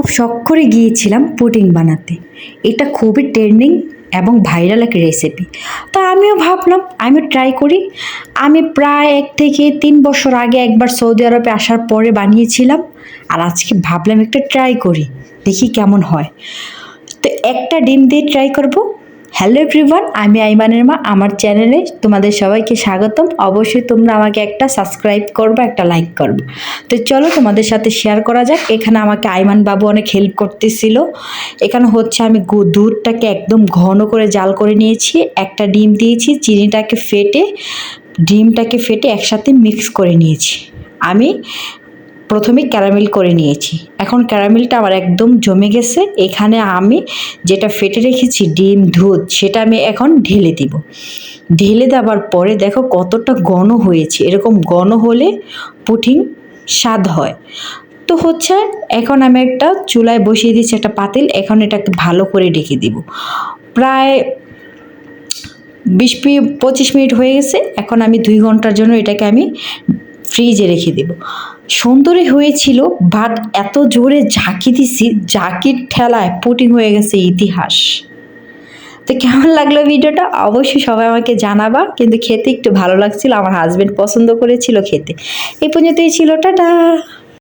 খুব শখ করে গিয়েছিলাম পুডিং বানাতে। এটা খুবই ট্রেন্ডিং এবং ভাইরাল একটা রেসিপি। তো আমিও ভাবলাম আমিও ট্রাই করি। আমি প্রায় 1 থেকে 3 বছর আগে একবার সৌদি আরবে আসার পরে বানিয়েছিলাম। আর আজকে ভাবলাম একটু ট্রাই করি, দেখি কেমন হয়। তো একটা ডিম দিয়ে ট্রাই করব। হ্যালো এভরিওয়ান, আমি আইমানের মা। আমার চ্যানেলে তোমাদের সবাইকে স্বাগতম। অবশ্যই তোমরা আমাকে একটা সাবস্ক্রাইব করবে, একটা লাইক করবে। তো চলো তোমাদের সাথে শেয়ার করা যাক। এখানে আমাকে আইমান বাবু অনেক হেল্প করতেছিল। এখানে হচ্ছে আমি দুধটাকে একদম ঘন করে জাল করে নিয়েছি, একটা ডিম দিয়েছি, ডিমটাকে ফেটে একসাথে মিক্স করে নিয়েছি। আমি প্রথমে ক্যারামেল করে নিয়েছি। এখন ক্যারামেলটা আমার একদম জমে গেছে। এখানে আমি যেটা ফেটে রেখেছি ডিম দুধ, সেটা আমি এখন ঢেলে দিব। ঢেলে দেওয়ার পরে দেখো কতটা ঘন হয়েছে। এরকম ঘন হলে পুডিং স্বাদ হয়। তো হচ্ছে এখন আমি একটা চুলায় বসিয়ে দিচ্ছি একটা পাতিল। এখন এটাকে ভালো করে ঢেকে দিব। প্রায় 20-25 মিনিট হয়ে গেছে। এখন আমি 2 ঘন্টার জন্য এটাকে আমি ফ্রিজে রেখে দেব। সুন্দরই হয়েছিল, বাট এত জোরে ঝাঁকি দিছি, ঝাঁকির ঠেলায় পুডিং হয়ে গেছে ইতিহাস। তো কেমন লাগলো ভিডিওটা অবশ্যই সবাই আমাকে জানাবা। কিন্তু খেতে একটু ভালো লাগছিল, আমার হাজবেন্ড পছন্দ করেছিল খেতে। এই পর্যন্তই ছিল, টাটা।